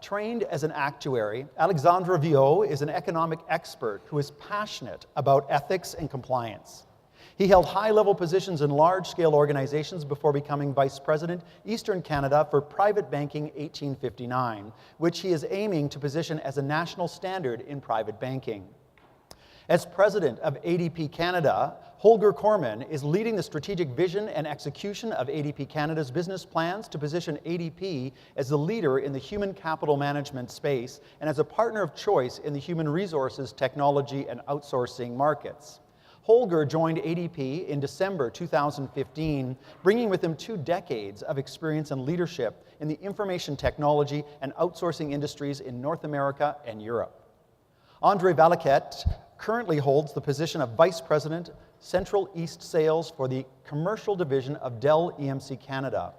Trained as an actuary, Alexandre Viau is an economic expert who is passionate about ethics and compliance. He held high-level positions in large-scale organizations before becoming Vice President, Eastern Canada for Private Banking 1859, which he is aiming to position as a national standard in private banking. As President of ADP Canada, Holger Kormann is leading the strategic vision and execution of ADP Canada's business plans to position ADP as the leader in the human capital management space and as a partner of choice in the human resources, technology, and outsourcing markets. Holger joined ADP in December 2015, bringing with him 2 decades of experience and leadership in the information technology and outsourcing industries in North America and Europe. Andre Valiquette currently holds the position of Vice President, Central East Sales for the Commercial Division of Dell EMC Canada.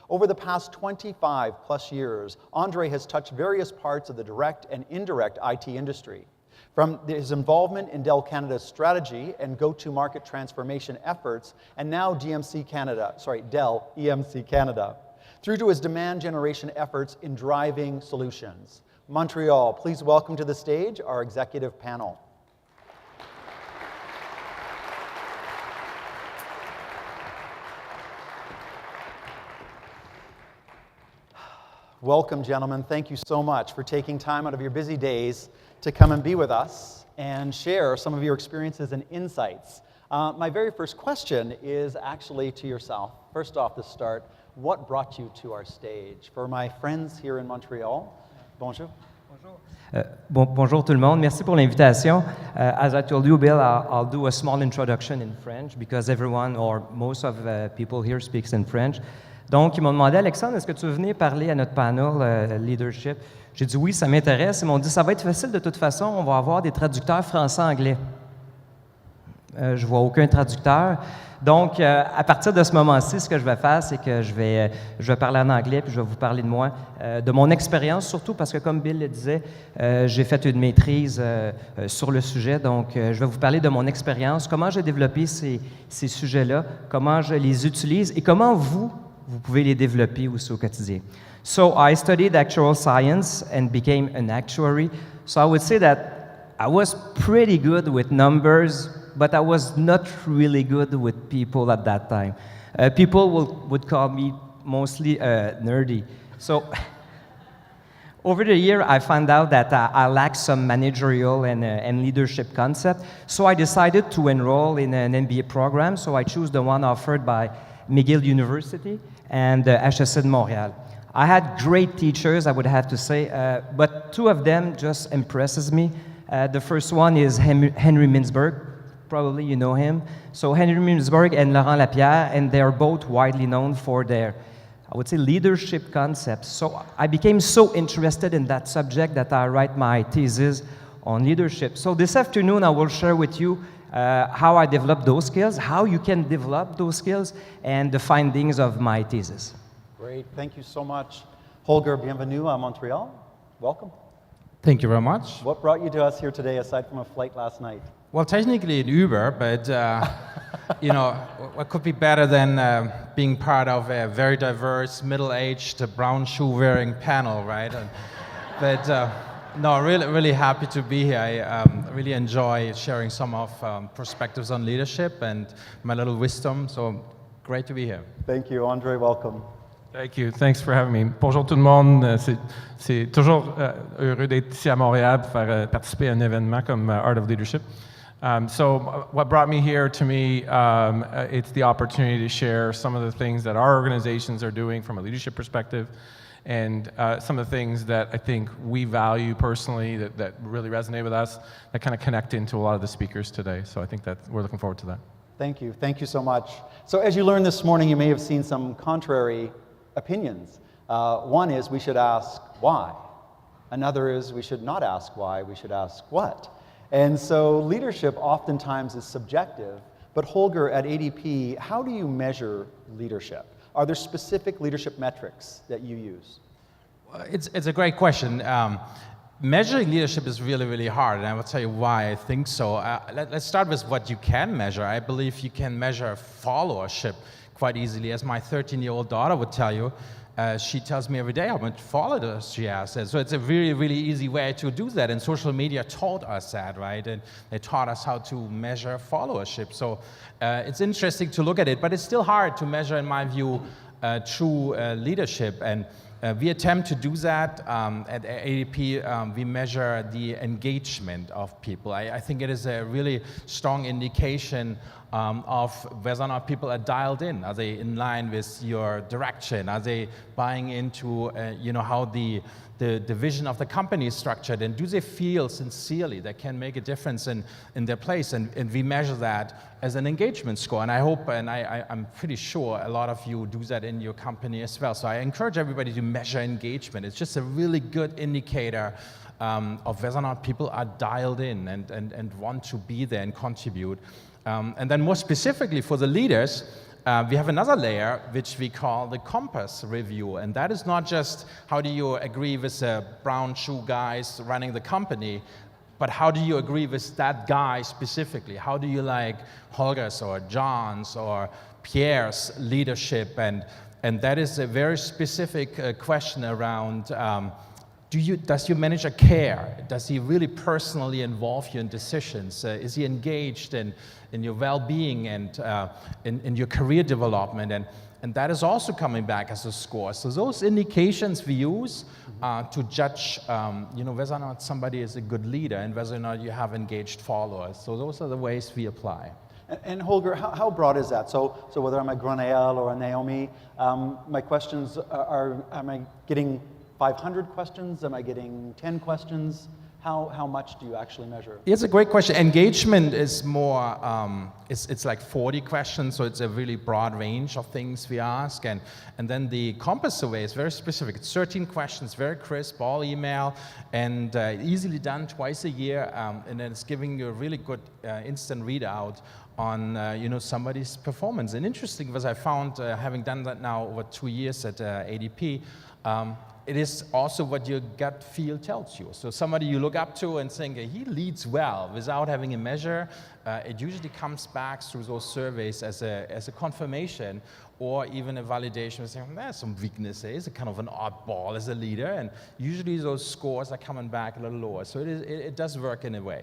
Over the past 25+ years, Andre has touched various parts of the direct and indirect IT industry. From his involvement in Dell Canada's strategy and go-to-market transformation efforts, and now Dell EMC Canada, through to his demand generation efforts in driving solutions. Montreal, please welcome to the stage our executive panel. Welcome, gentlemen. Thank you so much for taking time out of your busy days to come and be with us and share some of your experiences and insights. My very first question is actually to yourself. First off, to start, what brought you to our stage? For my friends here in Montreal, bonjour. Bonjour tout le monde. Merci pour l'invitation. As I told you, Bill, I'll do a small introduction in French because everyone or most of people here speaks in French. Donc, ils m'ont demandé, Alexandre, est-ce que tu veux venir parler à notre panel Leadership? J'ai dit oui, ça m'intéresse. Ils m'ont dit, ça va être facile de toute façon, on va avoir des traducteurs français-anglais. Je vois aucun traducteur. Donc, à partir de ce moment-ci, ce que je vais faire, c'est que je vais parler en anglais, puis je vais vous parler de moi, de mon expérience, surtout parce que, comme Bill le disait, j'ai fait une maîtrise sur le sujet. Donc, je vais vous parler de mon expérience, comment j'ai développé ces sujets-là, comment je les utilise et comment vous pouvez les développer aussi au quotidien. So, I studied actuarial science and became an actuary. So, I would say that I was pretty good with numbers, but I was not really good with people at that time. People would call me mostly nerdy. So, over the year, I found out that I lacked some managerial and leadership concept. So, I decided to enroll in an MBA program. So, I chose the one offered by McGill University and HSC de Montréal. I had great teachers, I would have to say, but 2 of them just impresses me. The first one is Henry Mintzberg. Probably you know him. So Henry Mintzberg and Laurent Lapierre, and they're both widely known for their, I would say, leadership concepts. So I became so interested in that subject that I write my thesis on leadership. So this afternoon I will share with you how I developed those skills, how you can develop those skills, and the findings of my thesis. Great, thank you so much. Holger, bienvenue à Montreal. Welcome. Thank you very much. What brought you to us here today aside from a flight last night? Well, technically an Uber, but you know, what could be better than being part of a very diverse, middle-aged, brown shoe-wearing panel, right? No, really happy to be here. I really enjoy sharing some of perspectives on leadership and my little wisdom, so great to be here. Thank you. Andre, welcome. Thank you. Thanks for having me. Bonjour tout le monde. C'est toujours heureux d'être ici à Montréal pour faire participer à un événement comme Art of Leadership. So what brought me here, to me, it's the opportunity to share some of the things that our organizations are doing from a leadership perspective, and some of the things that I think we value personally that really resonate with us, that kind of connect into a lot of the speakers today. So I think that we're looking forward to that. Thank you. Thank you so much. So as you learned this morning, you may have seen some contrary opinions. One is we should ask why. Another is we should not ask why, we should ask what. And so leadership oftentimes is subjective, but Holger, at ADP, how do you measure leadership? Are there specific leadership metrics that you use? It's a great question. Measuring leadership is really, really hard, and I will tell you why I think so. Let's start with what you can measure. I believe you can measure followership quite easily. As my 13-year-old daughter would tell you, she tells me every day how much followers she has. And so it's a really, really easy way to do that. And social media taught us that, right? And they taught us how to measure followership. So it's interesting to look at it, but it's still hard to measure, in my view, true leadership. And we attempt to do that at ADP. We measure the engagement of people. I think it is a really strong indication of whether or not people are dialed in. Are they in line with your direction? Are they buying into how the vision of the company is structured? And do they feel sincerely they can make a difference in their place? And we measure that as an engagement score. And I hope, and I'm pretty sure a lot of you do that in your company as well. So I encourage everybody to measure engagement. It's just a really good indicator of whether or not people are dialed in and want to be there and contribute. And then more specifically for the leaders, we have another layer which we call the compass review. And that is not just how do you agree with the brown shoe guys running the company, but how do you agree with that guy specifically? How do you like Holger's or John's or Pierre's leadership? And that is a very specific question around does your manager care? Does he really personally involve you in decisions? Is he engaged in your well-being and in your career development? And that is also coming back as a score. So those indications we use to judge whether or not somebody is a good leader and whether or not you have engaged followers. So those are the ways we apply. And Holger, how broad is that? So whether I'm a Grenelle or a Naomi, my questions are, am I getting 500 questions? Am I getting 10 questions? How much do you actually measure? It's a great question. Engagement is more, it's like 40 questions, so it's a really broad range of things we ask. And then the Compass survey is very specific. It's 13 questions, very crisp, all email, and easily done twice a year. And then it's giving you a really good instant readout on somebody's performance. And interesting was I found, having done that now over 2 years at ADP, it is also what your gut feel tells you. So somebody you look up to and think, he leads well without having a measure, it usually comes back through those surveys as a confirmation or even a validation, saying, there's some weaknesses, he's a kind of an oddball as a leader, and usually those scores are coming back a little lower. So it does work in a way.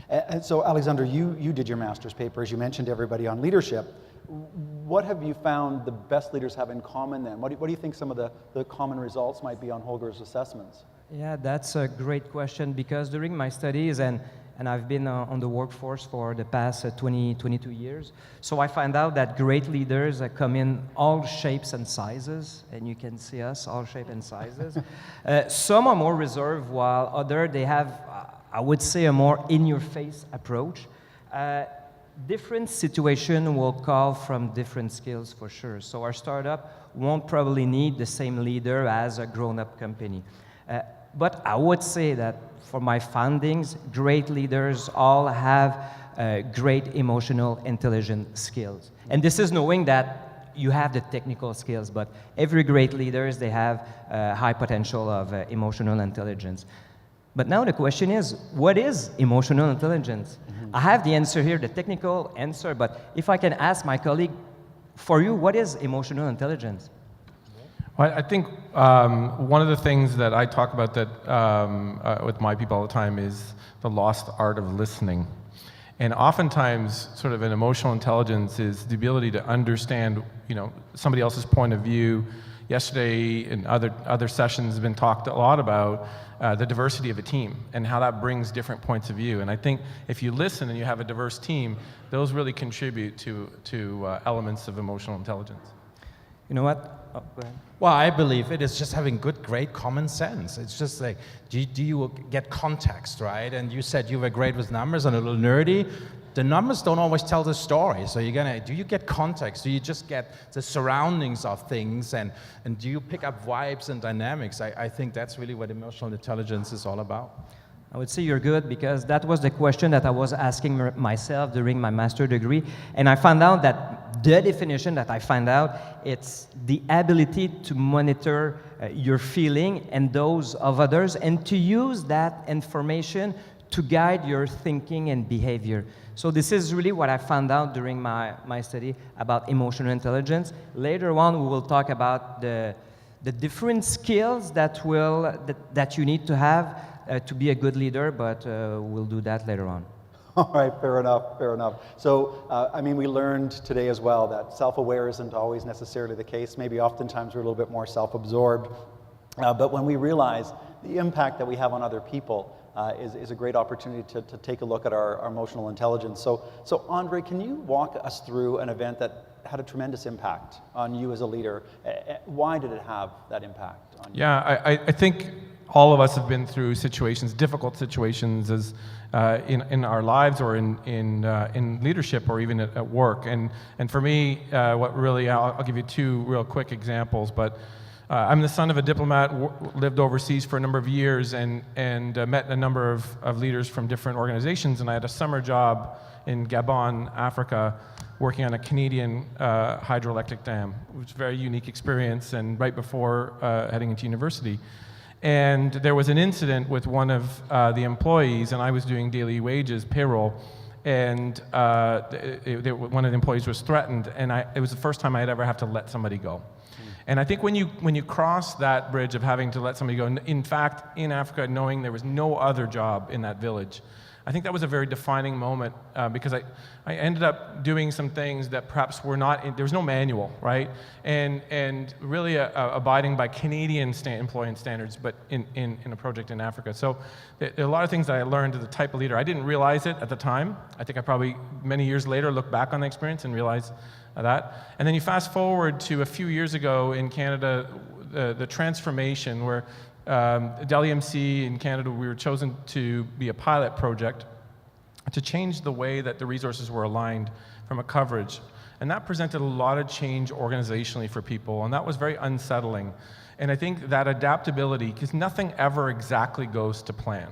Yeah. And so Alexandre, you did your master's paper, as you mentioned, everybody on leadership. What have you found the best leaders have in common then? What do you think some of the common results might be on Holger's assessments? Yeah, that's a great question, because during my studies, and I've been on the workforce for the past 22 years, so I find out that great leaders come in all shapes and sizes, and you can see us, all shapes and sizes. Some are more reserved, while others, they have, I would say, a more in-your-face approach. Different situation will call from different skills for sure. So our startup won't probably need the same leader as a grown-up company. But I would say that for my findings, great leaders all have great emotional intelligence skills. And this is knowing that you have the technical skills, but every great leaders, they have high potential of emotional intelligence. But now the question is, what is emotional intelligence? I have the answer here, the technical answer, but if I can ask my colleague, for you, what is emotional intelligence? Well, I think one of the things that I talk about that with my people all the time is the lost art of listening. And oftentimes, sort of an emotional intelligence is the ability to understand, somebody else's point of view. Yesterday, in other sessions, have been talked a lot about the diversity of a team and how that brings different points of view. And I think if you listen and you have a diverse team, those really contribute to elements of emotional intelligence. You know what? Oh, go ahead. Well, I believe it is just having great common sense. It's just like, do you get context, right? And you said you were great with numbers and a little nerdy. The numbers don't always tell the story. So do you get context? Do you just get the surroundings of things? And do you pick up vibes and dynamics? I think that's really what emotional intelligence is all about. I would say you're good, because that was the question that I was asking myself during my master's degree. And I found out that the definition that I found out, it's the ability to monitor your feeling and those of others, and to use that information to guide your thinking and behavior. So this is really what I found out during my study about emotional intelligence. Later on, we will talk about the the different skills that you need to have to be a good leader, but we'll do that later on. All right, fair enough, fair enough. So, I mean, we learned today as well that self-aware isn't always necessarily the case. Maybe oftentimes we're a little bit more self-absorbed. But when we realize the impact that we have on other people is a great opportunity to take a look at our emotional intelligence. So Andre, can you walk us through an event that had a tremendous impact on you as a leader? Why did it have that impact on you? Yeah, I think all of us have been through situations, difficult situations, as in our lives or in leadership or even at work. And for me, what really, I'll give you two real quick examples, but I'm the son of a diplomat, lived overseas for a number of years, and met a number of leaders from different organizations, and I had a summer job in Gabon, Africa, working on a Canadian hydroelectric dam, which was a very unique experience, and right before heading into university. And there was an incident with one of the employees, and I was doing daily wages, payroll, and one of the employees was threatened, and it was the first time I'd ever have to let somebody go. And I think when you cross that bridge of having to let somebody go, in fact, in Africa, knowing there was no other job in that village, I think that was a very defining moment because I ended up doing some things that perhaps were not, there was no manual, right? And really abiding by Canadian employment standards, but in a project in Africa. So there are a lot of things that I learned as a type of leader. I didn't realize it at the time. I think I probably, many years later, look back on the experience and realize that. And then you fast forward to a few years ago in Canada, the transformation where Dell EMC in Canada, we were chosen to be a pilot project to change the way that the resources were aligned from a coverage. And that presented a lot of change organizationally for people, and that was very unsettling. And I think that adaptability, because nothing ever exactly goes to plan.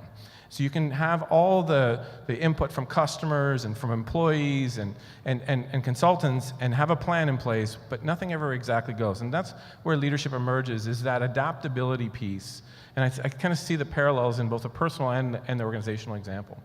So you can have all the input from customers and from employees and consultants and have a plan in place, but nothing ever exactly goes. And that's where leadership emerges, is that adaptability piece. And I kind of see the parallels in both the personal and the organizational example.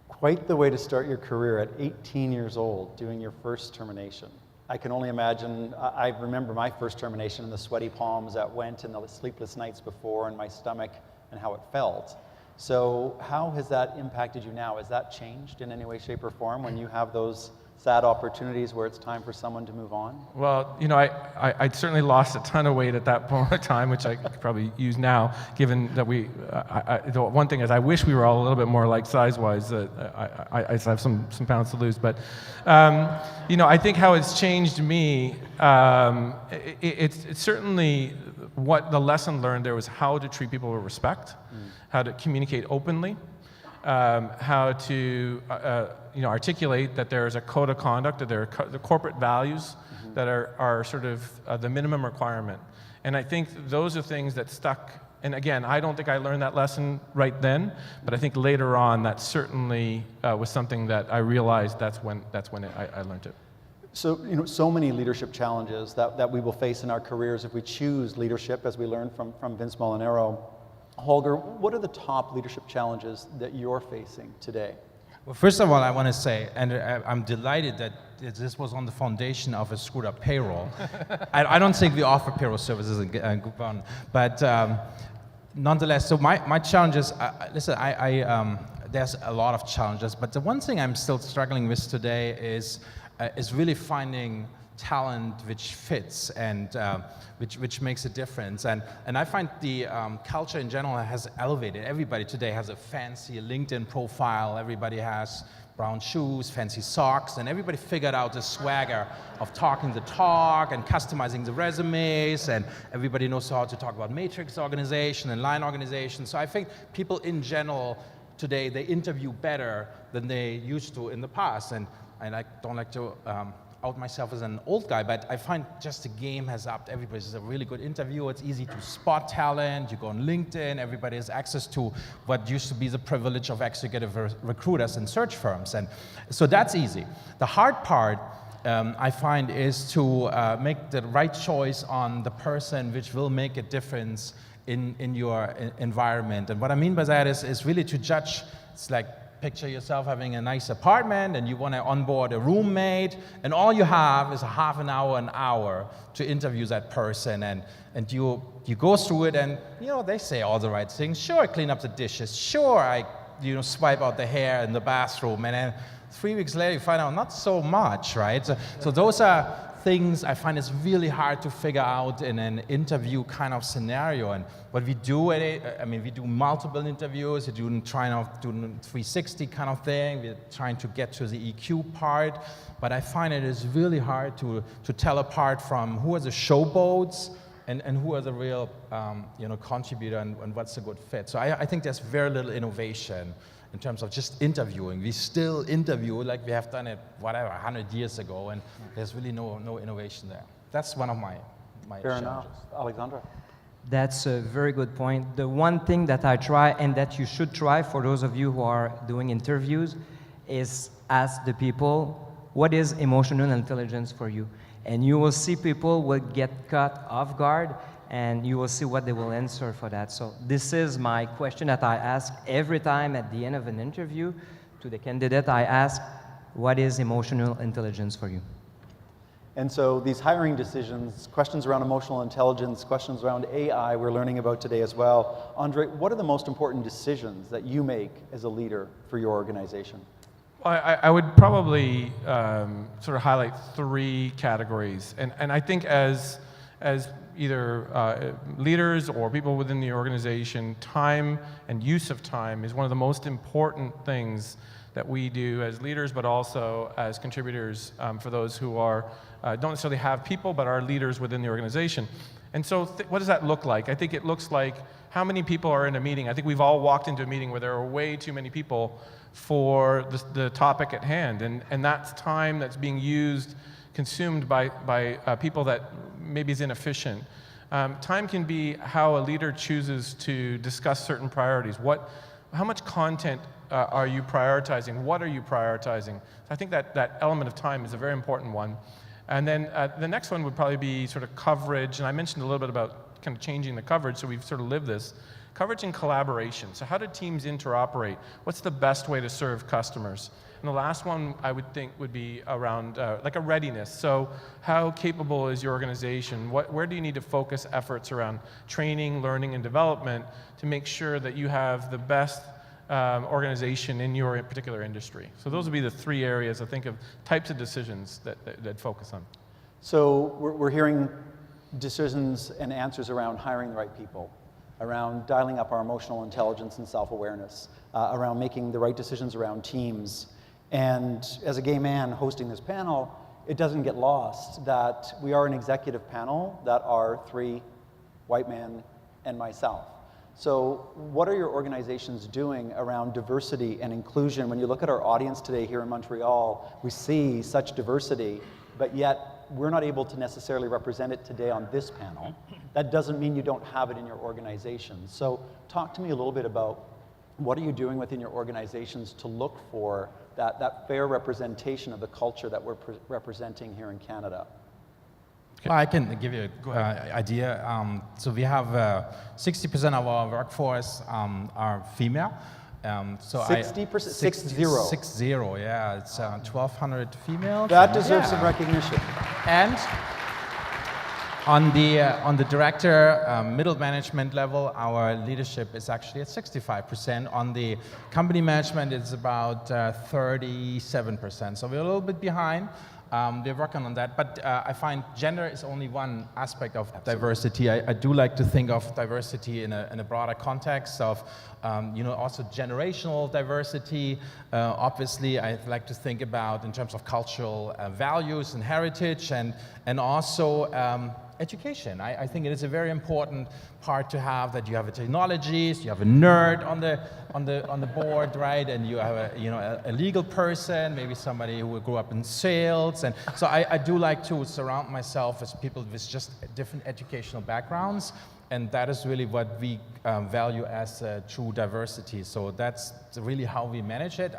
Quite the way to start your career at 18 years old, doing your first termination. I can only imagine, I remember my first termination and the sweaty palms that went and the sleepless nights before and my stomach and how it felt. So how has that impacted you now? Has that changed in any way, shape, or form when you have those sad opportunities where it's time for someone to move on? Well, you know, I certainly lost a ton of weight at that point in time, which I could probably use now, given that the one thing is I wish we were all a little bit more like size-wise. I have some pounds to lose. But, you know, I think how it's changed me, it's certainly what the lesson learned there was how to treat people with respect, how to communicate openly, how to articulate that there is a code of conduct, that there are the corporate values that are sort of the minimum requirement. And I think those are things that stuck. And again, I don't think I learned that lesson right then, but I think later on that certainly was something that I realized that's when I learned it. So, you know, so many leadership challenges that we will face in our careers if we choose leadership, as we learned from Vince Molinaro. Holger, what are the top leadership challenges that you're facing today? Well, first of all, I want to say, and I'm delighted that this was on the foundation of a screwed up payroll. I don't think we offer payroll services in Gabon, but nonetheless, so my challenges, listen, there's a lot of challenges, but the one thing I'm still struggling with today is really finding talent which fits and which makes a difference. And I find the culture in general has elevated. Everybody today has a fancy LinkedIn profile. Everybody has brown shoes, fancy socks, and everybody figured out the swagger of talking the talk and customizing the resumes, and everybody knows how to talk about matrix organization and line organization. So I think people in general today, they interview better than they used to in the past. And I don't like to out myself as an old guy, but I find just the game has upped. Everybody's a really good interviewer. It's easy to spot talent. You go on LinkedIn. Everybody has access to what used to be the privilege of executive recruiters and search firms. And so that's easy. The hard part, I find, is to make the right choice on the person which will make a difference in your environment. And what I mean by that is really to judge. It's like picture yourself having a nice apartment and you want to onboard a roommate, and all you have is a half an hour to interview that person, and you go through it, and they say all the right things. Sure, I clean up the dishes. Sure, I swipe out the hair in the bathroom, and then 3 weeks later you find out not so much, right? So those are things I find it's really hard to figure out in an interview kind of scenario. And what we do we do multiple interviews, we do trying to do 360 kind of thing, we're trying to get to the EQ part, but I find it is really hard to tell apart from who are the showboats and who are the real contributor and what's a good fit. So I think there's very little innovation in terms of just interviewing. We still interview like we have done it, 100 years ago, and there's really no innovation there. That's one of my Fair challenges. enough. Alexandre? That's a very good point. The one thing that I try and that you should try for those of you who are doing interviews is ask the people, what is emotional intelligence for you? And you will see people will get caught off guard, and you will see what they will answer for that. So this is my question that I ask every time at the end of an interview to the candidate. I ask, what is emotional intelligence for you? And so these hiring decisions, questions around emotional intelligence, questions around AI we're learning about today as well. Andre, what are the most important decisions that you make as a leader for your organization? I would probably sort of highlight 3 categories. And I think as either leaders or people within the organization, time and use of time is one of the most important things that we do as leaders, but also as contributors for those who are don't necessarily have people, but are leaders within the organization. And so what does that look like? I think it looks like how many people are in a meeting. I think we've all walked into a meeting where there are way too many people for the topic at hand, and that's time that's being consumed by people that maybe is inefficient. Time can be how a leader chooses to discuss certain priorities. How much content are you prioritizing? What are you prioritizing? So I think that element of time is a very important one. And then the next one would probably be sort of coverage, and I mentioned a little bit about kind of changing the coverage, so we've sort of lived this. Coverage and collaboration. So how do teams interoperate? What's the best way to serve customers? And the last one I would think would be around like a readiness. So how capable is your organization? Where do you need to focus efforts around training, learning, and development to make sure that you have the best organization in your particular industry? So those would be the 3 areas I think of types of decisions that focus on. So we're hearing decisions and answers around hiring the right people, around dialing up our emotional intelligence and self-awareness, around making the right decisions around teams. And as a gay man hosting this panel, it doesn't get lost that we are an executive panel that are 3 white men and myself. So what are your organizations doing around diversity and inclusion? When you look at our audience today here in Montreal, we see such diversity, but yet we're not able to necessarily represent it today on this panel. That doesn't mean you don't have it in your organization. So talk to me a little bit about what are you doing within your organizations to look for that fair representation of the culture that we're representing here in Canada? Well, I can give you an idea. So we have 60% of our workforce are female. So 60%? 60, yeah. It's 1,200 females. That deserves some recognition. And on the director, middle management level, our leadership is actually at 65%. On the company management, it's about 37%. So we're a little bit behind. We're working on that, but I find gender is only one aspect of diversity. I do like to think of diversity in a broader context of, also generational diversity. Obviously, I like to think about in terms of cultural values and heritage, and also education. I think it is a very important part to have that you have a technologist, you have a nerd on the board, right? And you have a legal person, maybe somebody who grew up in sales. And so I do like to surround myself with people with just different educational backgrounds. And that is really what we value as true diversity. So that's really how we manage it.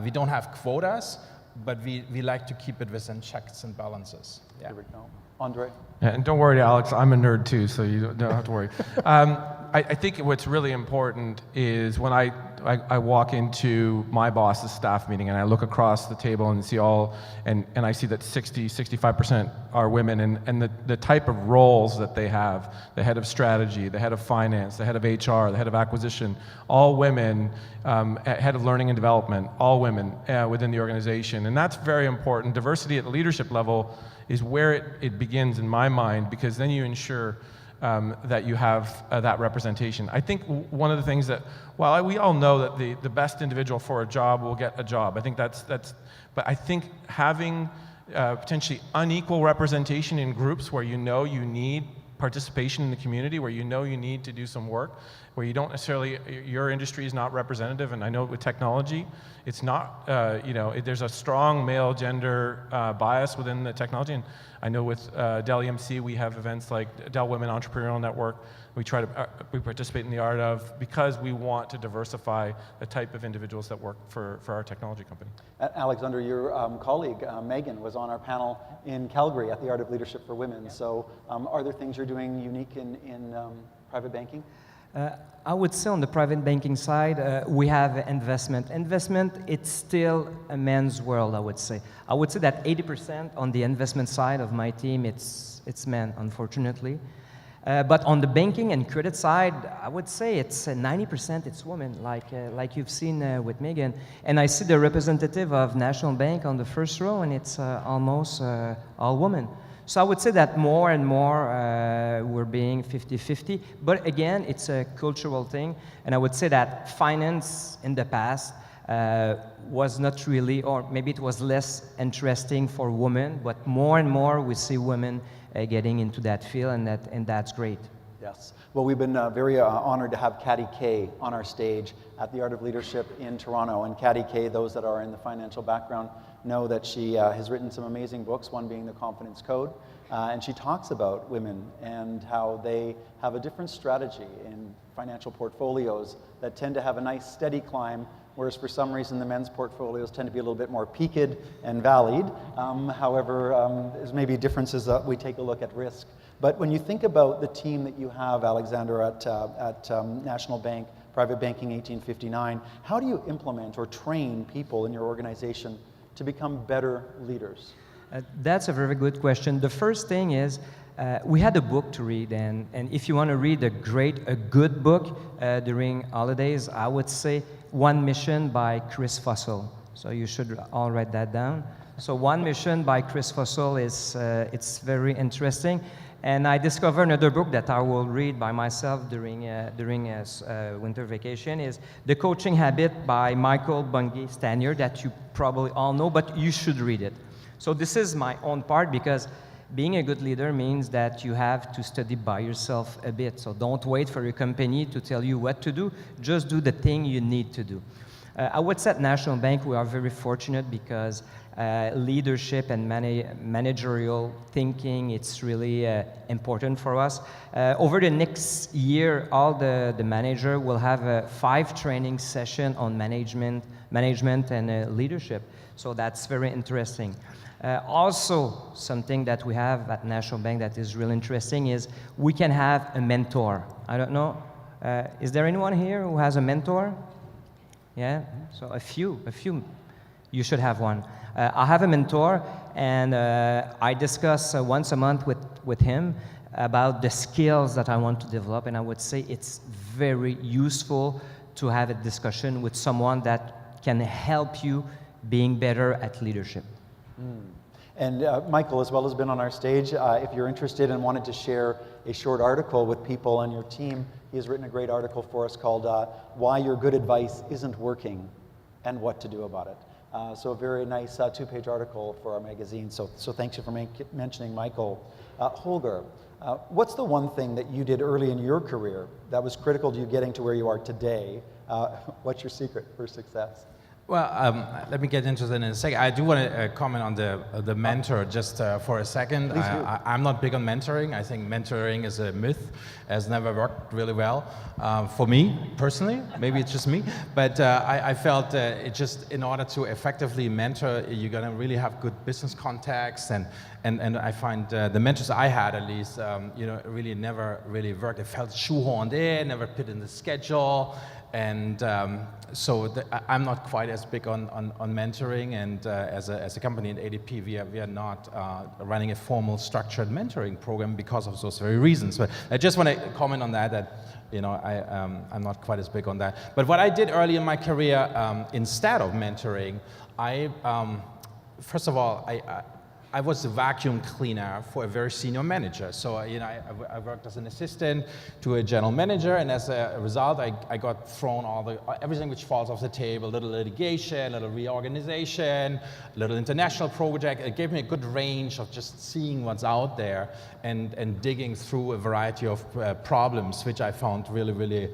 We don't have quotas, but we like to keep it within checks and balances. Yeah. There we go. Andre? Yeah, and don't worry, Alex, I'm a nerd too, so you don't have to worry. I think what's really important is when I walk into my boss's staff meeting and I look across the table and see and I see that 65% are women, and the type of roles that they have, the head of strategy, the head of finance, the head of HR, the head of acquisition, all women, head of learning and development, all women within the organization. And that's very important. Diversity at the leadership level is where it begins in my mind, because then you ensure that you have that representation. I think one of the things that, while we all know that the best individual for a job will get a job, I think that's but I think having potentially unequal representation in groups where you know you need participation in the community, where you know you need to do some work, where you don't necessarily, your industry is not representative, and I know with technology, it's not, there's a strong male gender bias within the technology, and I know with Dell EMC, we have events like Dell Women Entrepreneurial Network. We participate in the art of, because we want to diversify the type of individuals that work for our technology company. Alexandre, your colleague, Megan, was on our panel in Calgary at the Art of Leadership for Women. So are there things you're doing unique in private banking? I would say on the private banking side, we have investment. Investment, it's still a man's world, I would say. I would say that 80% on the investment side of my team, it's men, unfortunately. But on the banking and credit side, I would say it's 90% it's women, like you've seen with Megan. And I see the representative of National Bank on the first row, and it's almost all women. So I would say that more and more we're being 50-50. But again, it's a cultural thing. And I would say that finance in the past was not really, or maybe it was less interesting for women, but more and more we see women getting into that field, and that's great. Yes. Well, we've been very honored to have Katty Kay on our stage at the Art of Leadership in Toronto. And Katty Kay, those that are in the financial background know that she has written some amazing books, one being The Confidence Code. And she talks about women and how they have a different strategy in financial portfolios that tend to have a nice steady climb, whereas for some reason the men's portfolios tend to be a little bit more peaked and valleyed. However, there's maybe differences that we take a look at risk. But when you think about the team that you have, Alexandre, at National Bank, Private Banking 1859, how do you implement or train people in your organization to become better leaders? That's a very good question. The first thing is, we had a book to read, and if you want to read a good book during holidays, I would say One Mission by Chris Fussell. So you should all write that down. So One Mission by Chris Fussell is it's very interesting. And I discovered another book that I will read by myself during winter vacation is The Coaching Habit by Michael Bungay-Stanier, that you probably all know, but you should read it. So this is my own part, because being a good leader means that you have to study by yourself a bit. So don't wait for your company to tell you what to do. Just do the thing you need to do. I would say at National Bank we are very fortunate because leadership and managerial thinking, it's really important for us. Over the next year, all the manager will have 5 training sessions on management and leadership. So that's very interesting. Also, something that we have at National Bank that is really interesting is we can have a mentor. I don't know, is there anyone here who has a mentor? Yeah, so a few, you should have one. I have a mentor, and I discuss once a month with him about the skills that I want to develop, and I would say it's very useful to have a discussion with someone that can help you being better at leadership. And Michael, as well, has been on our stage. If you're interested and wanted to share a short article with people on your team, he has written a great article for us called Why Your Good Advice Isn't Working and What to Do About It. So a very nice 2-page article for our magazine. So thanks you for mentioning Michael. Holger, what's the one thing that you did early in your career that was critical to you getting to where you are today? What's your secret for success? Well, let me get into that in a second. I do want to comment on the mentor just for a second. I'm not big on mentoring. I think mentoring is a myth, has never worked really well for me personally. Maybe it's just me, but I felt it just in order to effectively mentor, you're gonna really have good business contacts, and I find the mentors I had at least, really never really worked. It felt shoehorned in, never fit in the schedule. And so I'm not quite as big on mentoring, and as a company in ADP, we are not running a formal structured mentoring program because of those very reasons. But I just want to comment on that I'm not quite as big on that. But what I did early in my career, instead of mentoring, first of all, I was a vacuum cleaner for a very senior manager. So, I worked as an assistant to a general manager, and as a result, I got thrown everything which falls off the table, a little litigation, a little reorganization, a little international project. It gave me a good range of just seeing what's out there and digging through a variety of problems, which I found really, really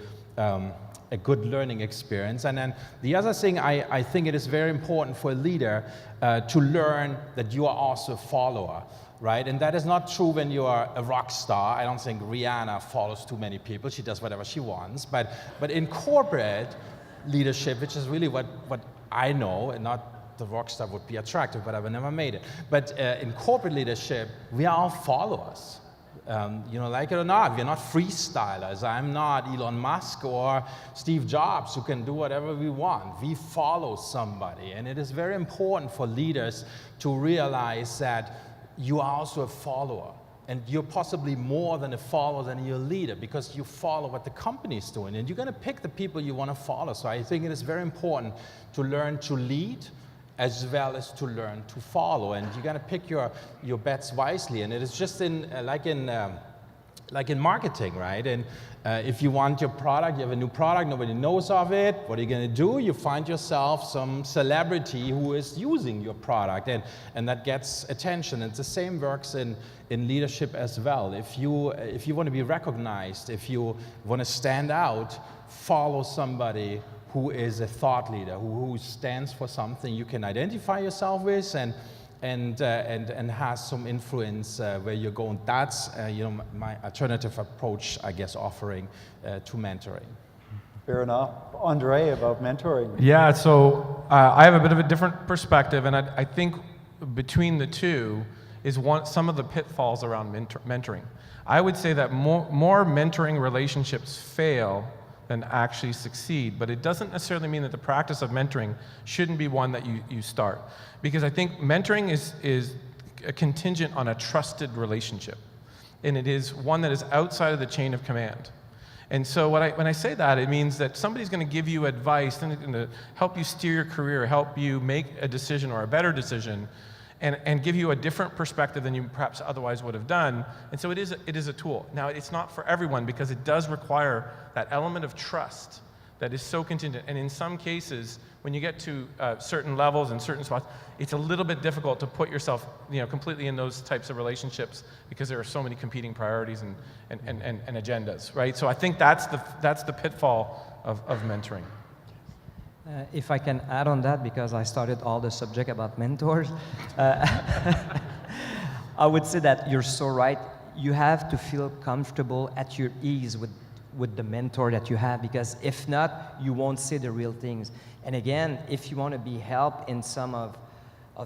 a good learning experience. And then the other thing, I think it is very important for a leader to learn that you are also a follower, right? And that is not true when you are a rock star. I don't think Rihanna follows too many people. She does whatever she wants. But in corporate leadership, which is really what I know, and not the rock star would be attractive, but I would never made it. But in corporate leadership, we are all followers. Like it or not, we're not freestylers. I'm not Elon Musk or Steve Jobs who can do whatever we want. We follow somebody. And it is very important for leaders to realize that you are also a follower. And you're possibly more than a follower than you're a leader, because you follow what the company is doing. And you're going to pick the people you want to follow. So I think it is very important to learn to lead as well as to learn to follow, and you got to pick your bets wisely. And it is just like in marketing, right? And if you want your product, you have a new product, nobody knows of it. What are you going to do? You find yourself some celebrity who is using your product, and that gets attention. And the same works in leadership as well. If you want to be recognized, if you want to stand out, follow somebody who is a thought leader, who stands for something you can identify yourself with, and has some influence where you're going. That's my alternative approach, I guess, offering to mentoring. Fair enough. Andre, about mentoring. Yeah, so I have a bit of a different perspective, and I think between the two is some of the pitfalls around mentoring. I would say that more mentoring relationships fail than actually succeed, but it doesn't necessarily mean that the practice of mentoring shouldn't be one that you start. Because I think mentoring is a contingent on a trusted relationship, and it is one that is outside of the chain of command. And so when I say that, it means that somebody's going to give you advice and going to help you steer your career, help you make a decision or a better decision, and give you a different perspective than you perhaps otherwise would have done. And so it is a tool. Now, it's not for everyone, because it does require that element of trust that is so contingent. And in some cases, when you get to certain levels and certain spots, it's a little bit difficult to put yourself completely in those types of relationships, because there are so many competing priorities and agendas, right? So I think that's the pitfall of mentoring. If I can add on that, because I started all the subject about mentors, I would say that you're so right. You have to feel comfortable, at your ease with the mentor that you have, because if not, you won't see the real things. And again, if you want to be helped in some of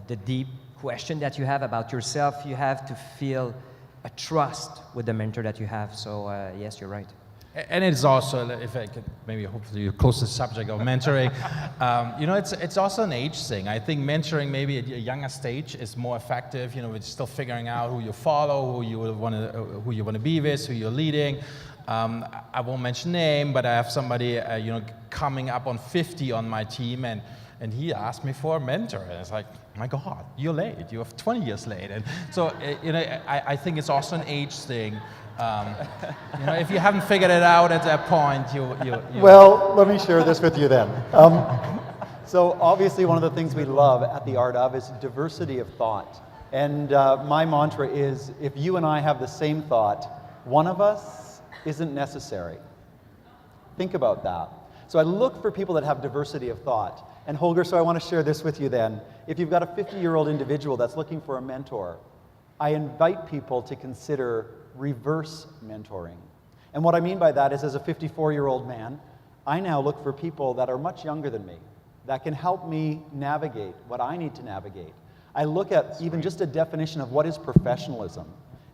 the deep question that you have about yourself, you have to feel a trust with the mentor that you have. So yes, you're right. And it's also, if I could maybe hopefully you close the subject of mentoring, it's also an age thing. I think mentoring maybe at a younger stage is more effective. We're still figuring out who you follow, who you want to be with, who you're leading. I won't mention name, but I have somebody coming up on 50 on my team, and he asked me for a mentor, and it's like, my God, you're late. You're 20 years late. And so I think it's also an age thing. If you haven't figured it out at that point, you Well, let me share this with you then. So obviously one of the things we love at The Art Of is diversity of thought. And my mantra is, if you and I have the same thought, one of us isn't necessary. Think about that. So I look for people that have diversity of thought. And Holger, so I want to share this with you then. If you've got a 50-year-old individual that's looking for a mentor, I invite people to consider reverse mentoring. And what I mean by that is, as a 54-year-old man, I now look for people that are much younger than me, that can help me navigate what I need to navigate. I look at even just a definition of what is professionalism.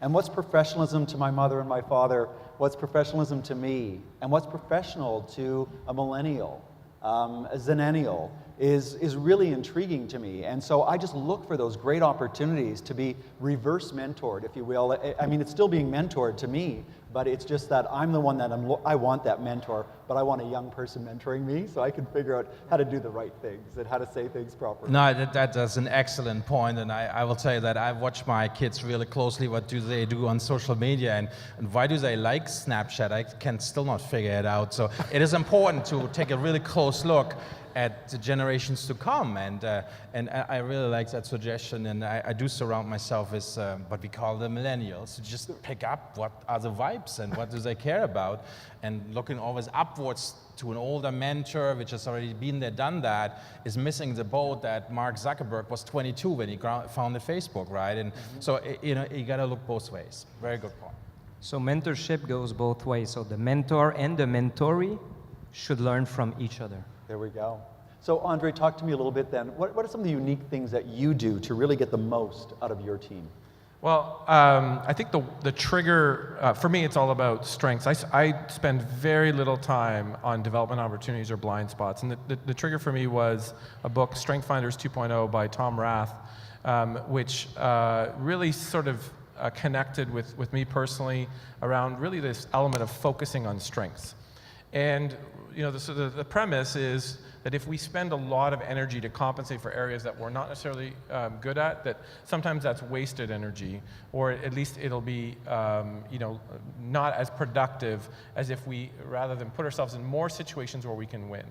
And what's professionalism to my mother and my father? What's professionalism to me? And what's professional to a millennial, a zenennial, is really intriguing to me. And so I just look for those great opportunities to be reverse mentored, if you will. I mean, it's still being mentored to me, but it's just that I'm the one that I want that mentor, but I want a young person mentoring me so I can figure out how to do the right things and how to say things properly. No, that's an excellent point, and I will tell you that I've watched my kids really closely. What do they do on social media, and why do they like Snapchat? I can still not figure it out. So it is important to take a really close look at the generations to come, and I really like that suggestion, and I do surround myself with what we call the millennials, to just pick up what are the vibes and what do they care about, and looking always upwards to an older mentor, which has already been there, done that, is missing the boat that Mark Zuckerberg was 22 when he founded Facebook, right? And so, you got to look both ways. Very good point. So mentorship goes both ways. So the mentor and the mentoree should learn from each other. There we go. So Andre, talk to me a little bit then. What are some of the unique things that you do to really get the most out of your team? Well, I think the trigger, for me, it's all about strengths. I spend very little time on development opportunities or blind spots. And the trigger for me was a book, Strength Finders 2.0 by Tom Rath, which really sort of connected with me personally around really this element of focusing on strengths. And the premise is that if we spend a lot of energy to compensate for areas that we're not necessarily good at, that sometimes that's wasted energy, or at least it'll be not as productive as if we, rather than put ourselves in more situations where we can win.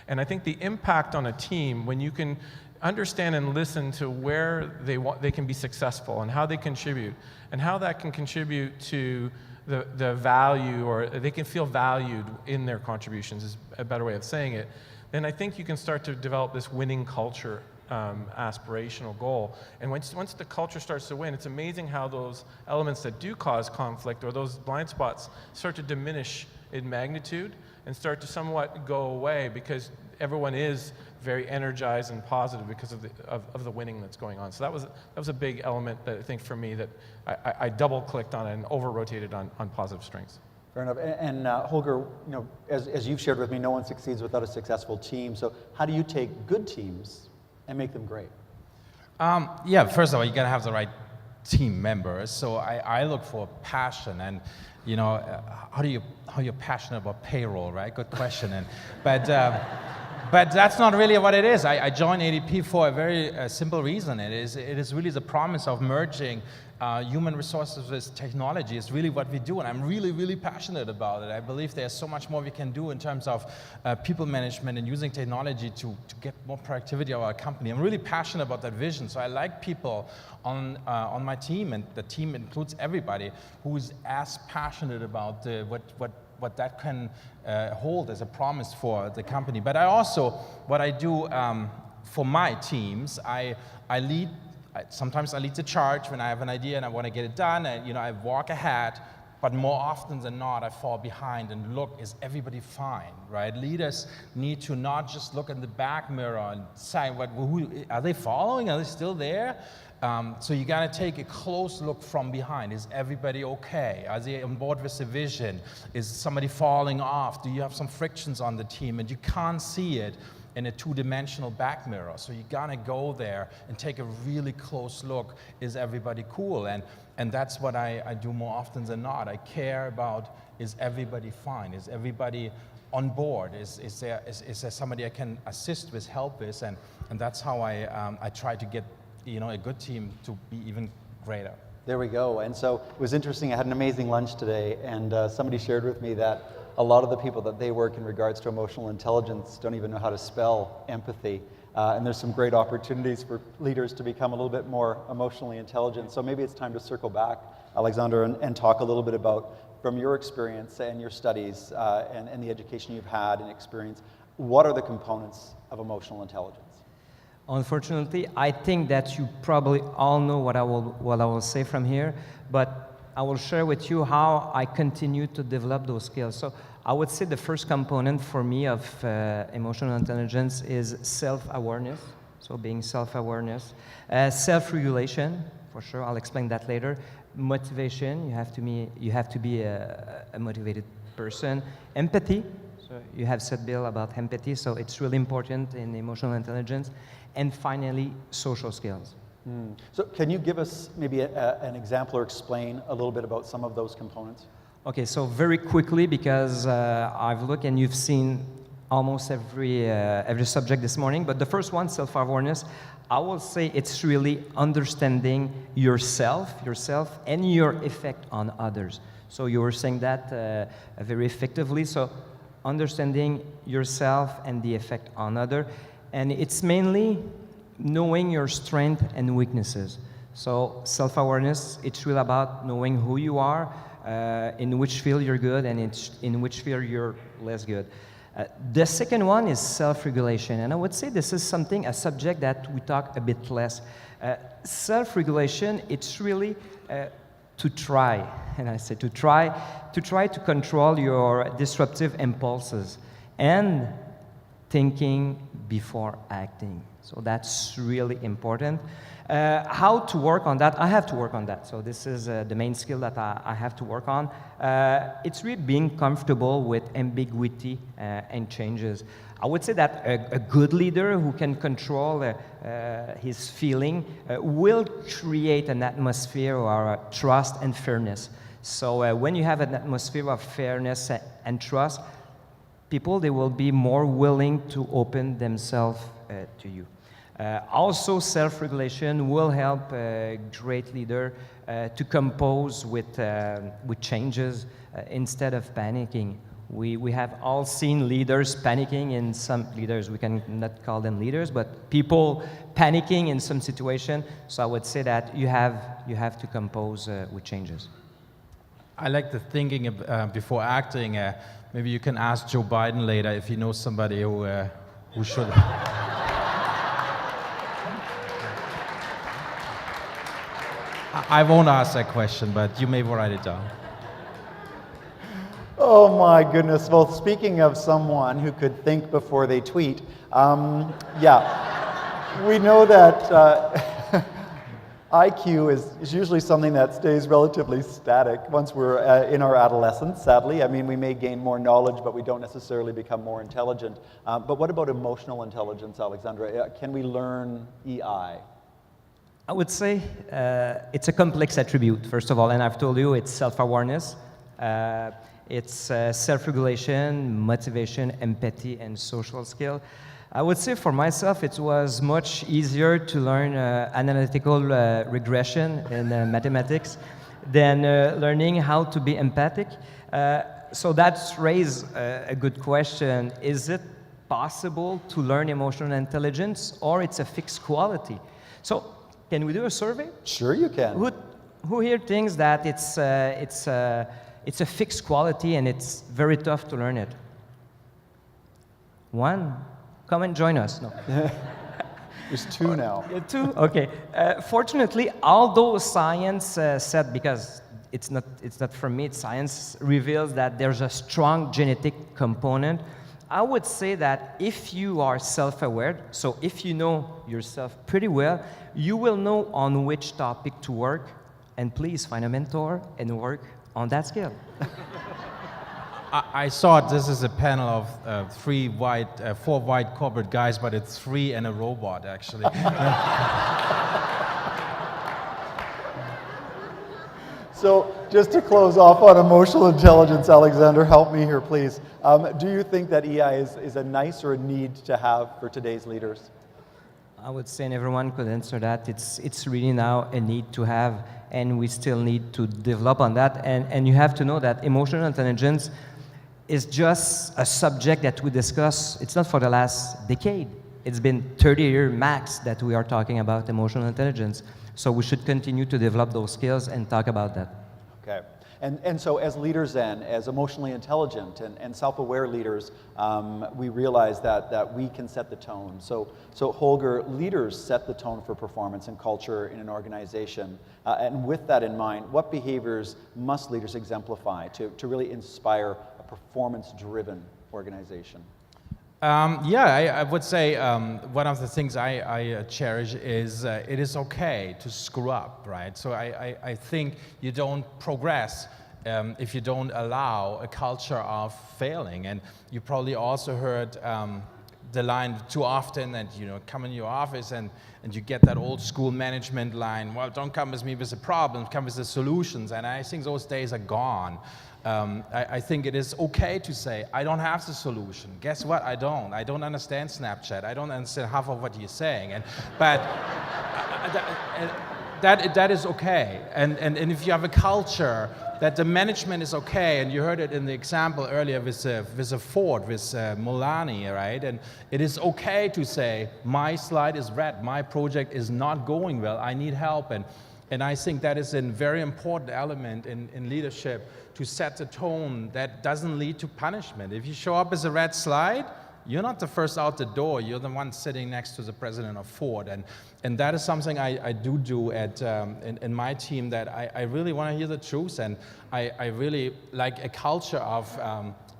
And I think the impact on a team, when you can understand and listen to where they can be successful and how they contribute, and how that can contribute to the value, or they can feel valued in their contributions, is a better way of saying it, then I think you can start to develop this winning culture aspirational goal. And once the culture starts to win, it's amazing how those elements that do cause conflict, or those blind spots, start to diminish in magnitude and start to somewhat go away, because everyone is very energized and positive because of the winning that's going on. So that was a big element that I think for me that I double-clicked on and over-rotated on positive strengths. Fair enough. And Holger, as you've shared with me, no one succeeds without a successful team. So how do you take good teams and make them great? Yeah, first of all, you got to have the right team members. So I look for passion, and how you're passionate about payroll, right? Good question. But that's not really what it is. I joined ADP for a very simple reason. It is really the promise of merging human resources with technology. Is really what we do, and I'm really, really passionate about it. I believe there's so much more we can do in terms of people management and using technology to get more productivity out of our company. I'm really passionate about that vision, so I like people on my team, and the team includes everybody who is as passionate about what that can hold as a promise for the company. But I also, what I do for my teams, I lead. Sometimes I lead the charge when I have an idea and I want to get it done, and I walk ahead. But more often than not, I fall behind and look, is everybody fine, right? Leaders need to not just look in the back mirror and say, who are they following? Are they still there? So you got to take a close look from behind. Is everybody okay? Are they on board with the vision? Is somebody falling off? Do you have some frictions on the team? And you can't see it in a two-dimensional back mirror. So you gotta go there and take a really close look. Is everybody cool? And that's what I do more often than not. I care about, is everybody fine? Is everybody on board? Is there somebody I can assist with, help with? And that's how I try to get a good team to be even greater. There we go. And so it was interesting. I had an amazing lunch today, and somebody shared with me that a lot of the people that they work in regards to emotional intelligence don't even know how to spell empathy. And there's some great opportunities for leaders to become a little bit more emotionally intelligent. So maybe it's time to circle back, Alexandre, and talk a little bit about from your experience and your studies and the education you've had and experience, what are the components of emotional intelligence? Unfortunately, I think that you probably all know what I will say from here, but I will share with you how I continue to develop those skills. So I would say the first component for me of emotional intelligence is self-awareness. So being self-awareness, self-regulation, for sure. I'll explain that later. Motivation. You have to be a motivated person. Empathy. So you have said, Bill, about empathy. So it's really important in emotional intelligence. And finally, social skills. So can you give us maybe an example or explain a little bit about some of those components? Okay, so very quickly, because I've looked and you've seen almost every subject this morning, but the first one, self-awareness, I will say it's really understanding yourself and your effect on others. So you were saying that very effectively. So understanding yourself and the effect on others. And it's mainly knowing your strengths and weaknesses. So self-awareness, it's really about knowing who you are, in which field you're good, and in which field you're less good. The second one is self-regulation, and I would say this is a subject that we talk a bit less. Self-regulation, it's really to try, and I say to try to control your disruptive impulses and thinking before acting. So that's really important. How to work on that? I have to work on that. So this is the main skill that I have to work on. It's really being comfortable with ambiguity and changes. I would say that a good leader who can control his feeling will create an atmosphere of trust and fairness. So when you have an atmosphere of fairness and trust, people, they will be more willing to open themselves to you. Also, self-regulation will help a great leader to compose with changes instead of panicking. We have all seen leaders panicking in some leaders. We can not call them leaders, but people panicking in some situation. So I would say that you have to compose with changes. I like the thinking before acting. Maybe you can ask Joe Biden later if he knows somebody who should. I won't ask that question, but you may write it down. Oh my goodness. Well, speaking of someone who could think before they tweet, we know that IQ is usually something that stays relatively static once we're in our adolescence, sadly. I mean, we may gain more knowledge, but we don't necessarily become more intelligent. But what about emotional intelligence, Alexandre? Can we learn EI? I would say it's a complex attribute, first of all, and I've told you it's self-awareness, it's self-regulation, motivation, empathy, and social skill. I would say for myself it was much easier to learn analytical regression in mathematics than learning how to be empathic. So that's raised a good question. Is it possible to learn emotional intelligence, or it's a fixed quality? So can we do a survey? Sure you can. Who here thinks that it's a fixed quality and it's very tough to learn it? One? Come and join us. No. There's two now. Two? Okay. Fortunately, although science said, because it's not from me, science reveals that there's a strong genetic component, I would say that if you are self-aware, so if you know yourself pretty well, you will know on which topic to work, and please find a mentor and work on that skill. I thought this is a panel of four white corporate guys, but it's three and a robot, actually. So just to close off on emotional intelligence, Alexandre, help me here, please. Do you think that EI is a nice or a need to have for today's leaders? I would say, and everyone could answer that, it's really now a need to have, and we still need to develop on that. And you have to know that emotional intelligence is just a subject that we discuss. It's not for the last decade. It's been 30 years max that we are talking about emotional intelligence. So we should continue to develop those skills and talk about that. Okay. And so as leaders then, as emotionally intelligent and self-aware leaders, we realize that we can set the tone. So Holger, leaders set the tone for performance and culture in an organization. And with that in mind, what behaviors must leaders exemplify to really inspire a performance-driven organization? I would say one of the things I cherish is it is okay to screw up, right? So I think you don't progress if you don't allow a culture of failing. And you probably also heard the line too often that, you know, come in your office and you get that old school management line, well, don't come with me with the problems, come with the solutions. And I think those days are gone. I think it is okay to say, I don't have the solution. Guess what? I don't. I don't understand Snapchat. I don't understand half of what you're saying. But that is okay. And if you have a culture that the management is okay, and you heard it in the example earlier with a Ford, with Molani, right? And it is okay to say, my slide is red, my project is not going well, I need help. And I think that is a very important element in leadership, to set the tone that doesn't lead to punishment. If you show up as a red slide, you're not the first out the door, you're the one sitting next to the president of Ford. And that is something I do at in my team, that I really want to hear the truth, and I really like a culture of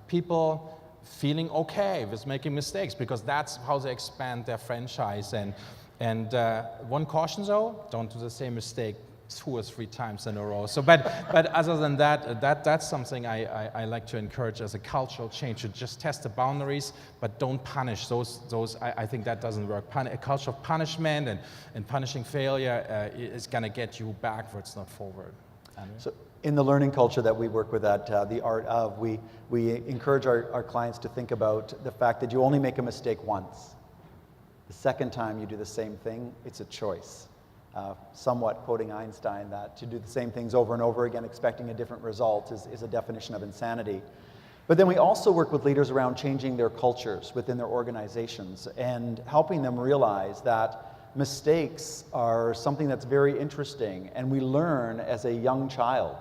people feeling okay with making mistakes, because that's how they expand their franchise. And one caution though, don't do the same mistake 2 or 3 times in a row. So, but other than that's something I like to encourage as a cultural change, to just test the boundaries, but don't punish those. I think that doesn't work. A culture of punishment and punishing failure is going to get you backwards, not forward. So in the learning culture that we work with at The Art Of, we encourage our clients to think about the fact that you only make a mistake once. The second time you do the same thing, it's a choice. Somewhat quoting Einstein, that to do the same things over and over again expecting a different result is a definition of insanity. But then we also work with leaders around changing their cultures within their organizations and helping them realize that mistakes are something that's very interesting. And we learn as a young child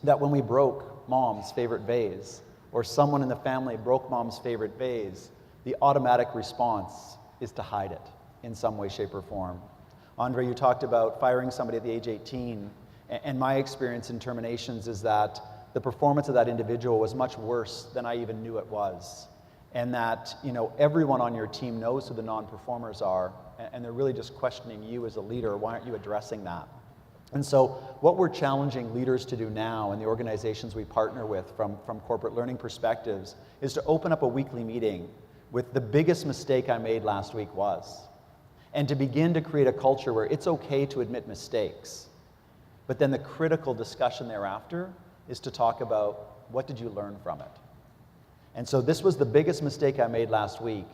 that when we broke mom's favorite vase, or someone in the family broke mom's favorite vase, the automatic response is to hide it in some way, shape, or form. Andre, you talked about firing somebody at the age 18, and my experience in terminations is that the performance of that individual was much worse than I even knew it was. And that, you know, everyone on your team knows who the non-performers are, and they're really just questioning you as a leader. Why aren't you addressing that? And so what we're challenging leaders to do now in the organizations we partner with from corporate learning perspectives is to open up a weekly meeting with the biggest mistake I made last week was, and to begin to create a culture where it's okay to admit mistakes. But then the critical discussion thereafter is to talk about, what did you learn from it? And so this was the biggest mistake I made last week,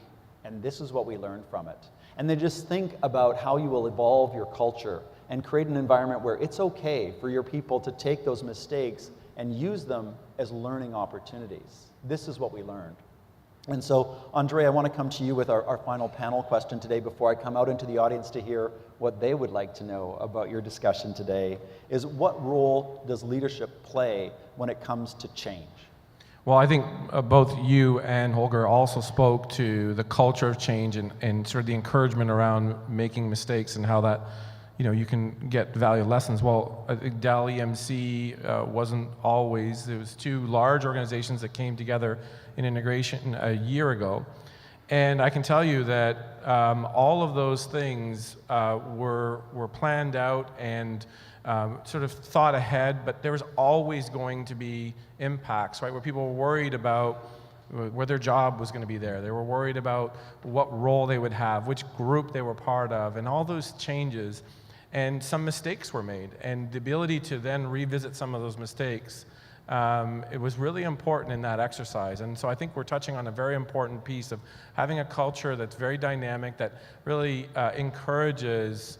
and this is what we learned from it. And then just think about how you will evolve your culture and create an environment where it's okay for your people to take those mistakes and use them as learning opportunities. This is what we learned. And so, Andre, I want to come to you with our final panel question today before I come out into the audience to hear what they would like to know about your discussion today, is what role does leadership play when it comes to change? Well, I think both you and Holger also spoke to the culture of change and sort of the encouragement around making mistakes and how that, you know, you can get valuable lessons. Well, I think Dell EMC wasn't always. There was 2 large organizations that came together in integration a year ago. And I can tell you that all of those things were planned out and sort of thought ahead, but there was always going to be impacts, right? Where people were worried about where their job was going to be there. They were worried about what role they would have, which group they were part of, and all those changes. And some mistakes were made. And the ability to then revisit some of those mistakes, it was really important in that exercise. And so I think we're touching on a very important piece of having a culture that's very dynamic, that really encourages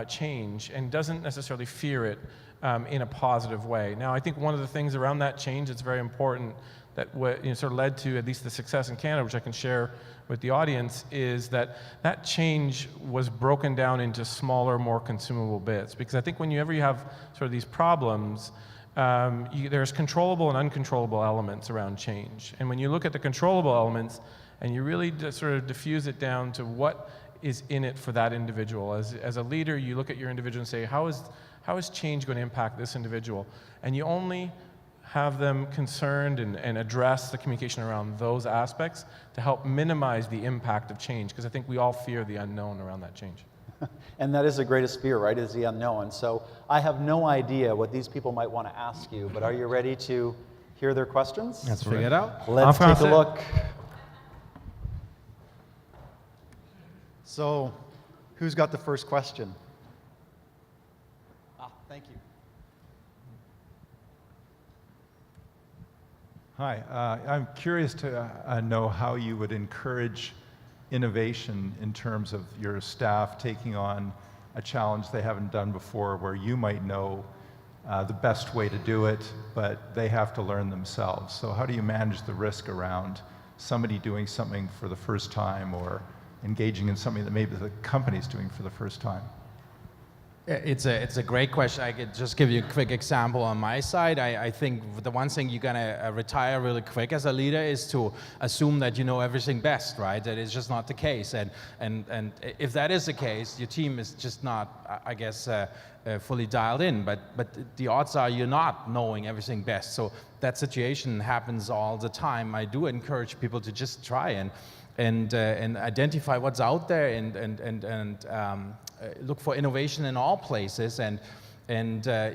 change and doesn't necessarily fear it in a positive way. Now, I think one of the things around that change that's very important that sort of led to at least the success in Canada, which I can share with the audience, is that that change was broken down into smaller, more consumable bits. Because I think whenever you have sort of these problems, there's controllable and uncontrollable elements around change. And when you look at the controllable elements and you really just sort of diffuse it down to what is in it for that individual. As a leader, you look at your individual and say, how is change going to impact this individual? And you only have them concerned and address the communication around those aspects to help minimize the impact of change, because I think we all fear the unknown around that change. And that is the greatest fear, right, is the unknown. So I have no idea what these people might want to ask you, but are you ready to hear their questions? Let's figure it out. Let's take a look. So, who's got the first question? Thank you. Hi, I'm curious to know how you would encourage innovation in terms of your staff taking on a challenge they haven't done before, where you might know the best way to do it, but they have to learn themselves. So how do you manage the risk around somebody doing something for the first time or engaging in something that maybe the company's doing for the first time? It's a great question. I could just give you a quick example on my side. I think the one thing you're gonna retire really quick as a leader is to assume that you know everything best, right? That is just not the case. And if that is the case, your team is just not, I guess, fully dialed in. But the odds are you're not knowing everything best. So that situation happens all the time. I do encourage people to just try and identify what's out there and look for innovation in all places, and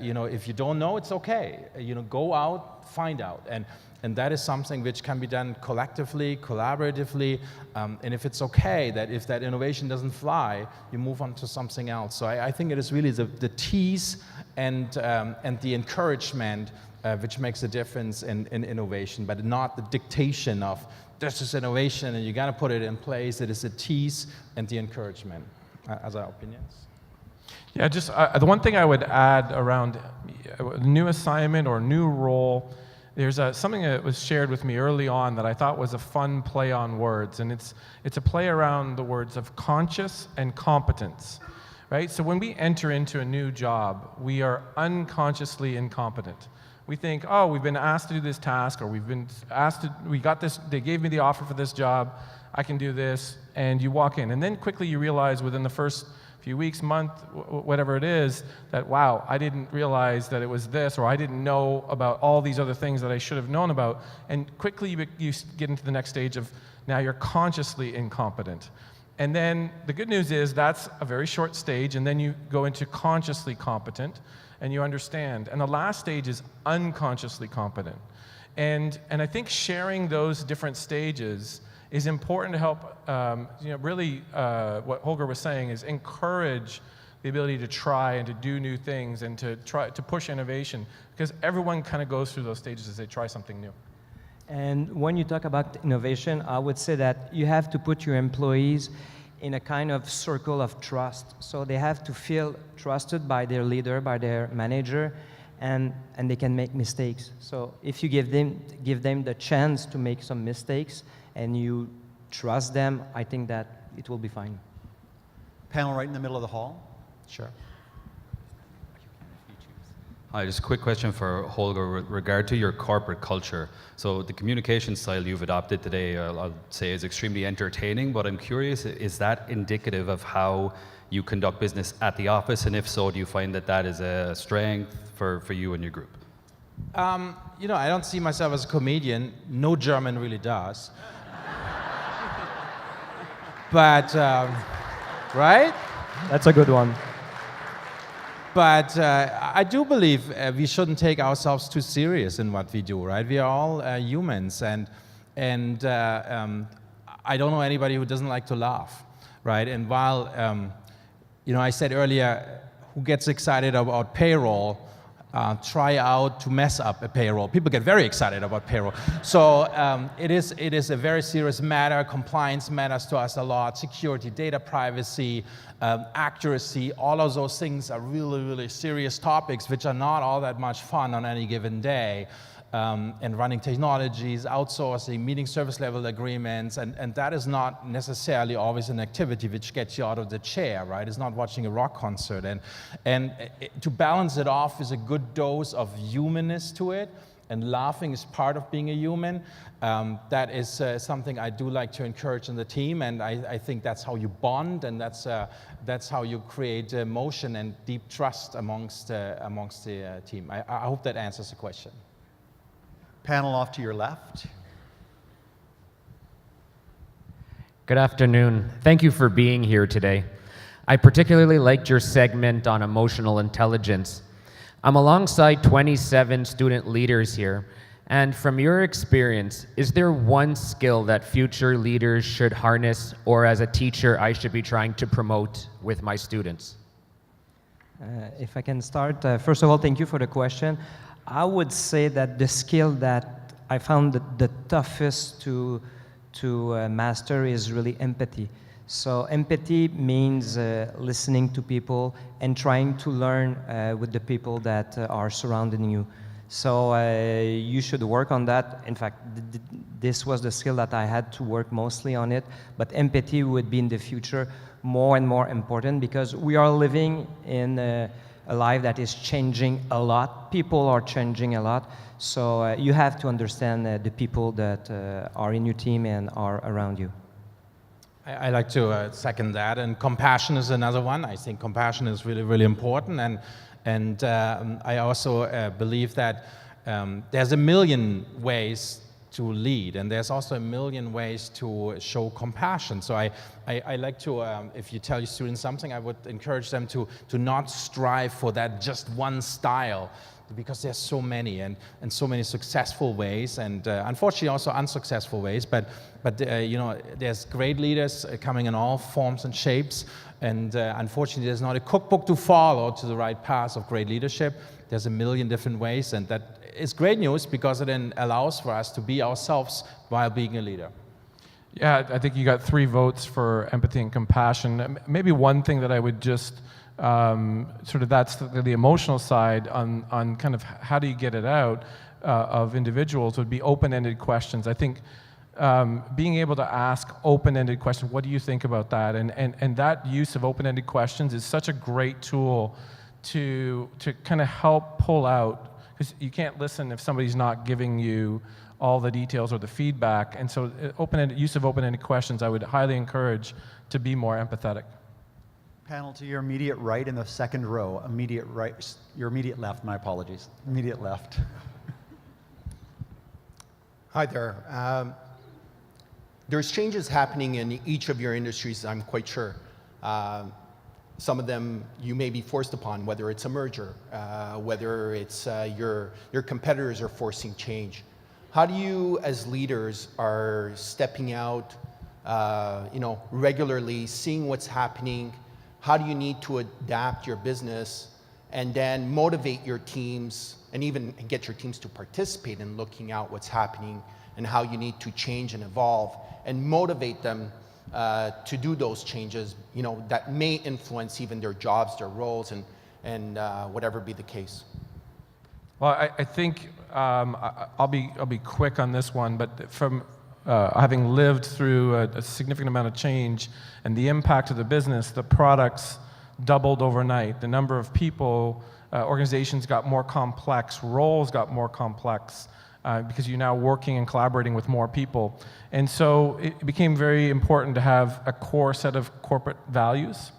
you know, if you don't know, it's okay. You know, go out, find out, and that is something which can be done collectively, collaboratively, and if it's okay that if that innovation doesn't fly, you move on to something else. So I think it is really the tease and the encouragement which makes a difference in innovation, but not the dictation of this is innovation and you got to put it in place. It is the tease and the encouragement. As our opinions? Yeah, just the one thing I would add around new assignment or new role, there's something that was shared with me early on that I thought was a fun play on words, and it's a play around the words of conscious and competence, right? So when we enter into a new job, we are unconsciously incompetent. We think, oh, we've been asked to do this task, or we've been asked to, we got this, they gave me the offer for this job, I can do this, and you walk in. And then quickly you realize within the first few weeks, month, whatever it is, that, wow, I didn't realize that it was this, or I didn't know about all these other things that I should have known about. And quickly you get into the next stage of, now you're consciously incompetent. And then the good news is that's a very short stage, and then you go into consciously competent, and you understand. And the last stage is unconsciously competent. And I think sharing those different stages is important to help, really what Holger was saying is encourage the ability to try and to do new things and to try to push innovation, because everyone kind of goes through those stages as they try something new. And when you talk about innovation, I would say that you have to put your employees in a kind of circle of trust. So they have to feel trusted by their leader, by their manager, and they can make mistakes. So if you give them the chance to make some mistakes and you trust them, I think that it will be fine. Panel right in the middle of the hall. Sure. Hi, just a quick question for Holger with regard to your corporate culture. So the communication style you've adopted today, I'll say, is extremely entertaining, but I'm curious, is that indicative of how you conduct business at the office? And if so, do you find that that is a strength for you and your group? You know, I don't see myself as a comedian. No German really does. But, right? That's a good one. But I do believe we shouldn't take ourselves too serious in what we do, right? We are all humans, and I don't know anybody who doesn't like to laugh, right? And while, you know, I said earlier, who gets excited about payroll, try out to mess up a payroll. People get very excited about payroll. So it is a very serious matter. Compliance matters to us a lot. Security, data privacy, accuracy, all of those things are really, really serious topics which are not all that much fun on any given day. and running technologies, outsourcing, meeting service level agreements, and that is not necessarily always an activity which gets you out of the chair, right? It's not watching a rock concert. And to balance it off is a good dose of humanness to it, and laughing is part of being a human. That is something I do like to encourage in the team, and I think that's how you bond, and that's how you create emotion and deep trust amongst the team. I hope that answers the question. Panel off to your left. Good afternoon. Thank you for being here today. I particularly liked your segment on emotional intelligence. I'm alongside 27 student leaders here, and from your experience, is there one skill that future leaders should harness, or as a teacher, I should be trying to promote with my students? If I can start, first of all, thank you for the question. I would say that the skill that I found the toughest to master is really empathy. So empathy means listening to people and trying to learn with the people that are surrounding you. So you should work on that. In fact, this was the skill that I had to work mostly on it, but empathy would be in the future more and more important because we are living in a life that is changing a lot. People are changing a lot. So you have to understand the people that are in your team and are around you. I like to second that, and compassion is another one. I think compassion is really, really important, and I also believe that there's a million ways to lead, and there's also a million ways to show compassion. So I like to, if you tell your students something, I would encourage them to not strive for that just one style, because there's so many and so many successful ways, and unfortunately also unsuccessful ways. But you know, there's great leaders coming in all forms and shapes, and unfortunately there's not a cookbook to follow to the right path of great leadership. There's a million different ways, and that is great news because it then allows for us to be ourselves while being a leader. Yeah, I think you got 3 votes for empathy and compassion. Maybe one thing that I would just sort of, that's the emotional side on kind of how do you get it out of individuals would be open-ended questions. I think being able to ask open-ended questions, what do you think about that? And that use of open-ended questions is such a great tool to kind of help pull out, because you can't listen if somebody's not giving you all the details or the feedback. And so use of open-ended questions, I would highly encourage to be more empathetic. Panel to your immediate right in the second row. Immediate right, your immediate left, my apologies. Immediate left. Hi there. There's changes happening in each of your industries, I'm quite sure. Some of them you may be forced upon, whether it's a merger, whether it's your competitors are forcing change. How do you, as leaders, are stepping out, regularly, seeing what's happening? How do you need to adapt your business and then motivate your teams and even get your teams to participate in looking out what's happening and how you need to change and evolve and motivate them to do those changes, that may influence even their jobs, their roles, and whatever be the case? Well, I think I'll be quick on this one, but from having lived through a significant amount of change and the impact of the business, the products doubled overnight. The number of people, organizations got more complex, roles got more complex because you're now working and collaborating with more people. And so it became very important to have a core set of corporate values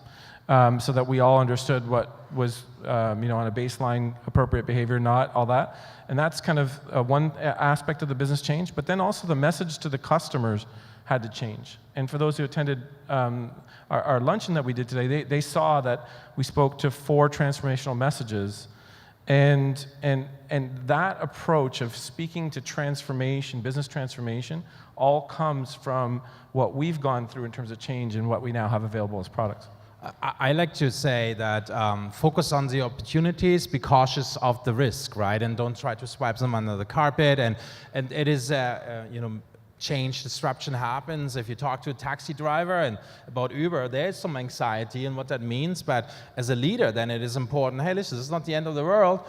so that we all understood what was on a baseline appropriate behavior, not all that. And that's kind of one aspect of the business change, but then also the message to the customers had to change. And for those who attended our luncheon that we did today, they saw that we spoke to 4 transformational messages, and that approach of speaking to transformation, business transformation, all comes from what we've gone through in terms of change and what we now have available as products. I like to say that focus on the opportunities, be cautious of the risk, right? And don't try to swipe them under the carpet. And it is, change disruption happens. If you talk to a taxi driver and about Uber, there's some anxiety and what that means. But as a leader, then it is important. Hey, listen, this is not the end of the world.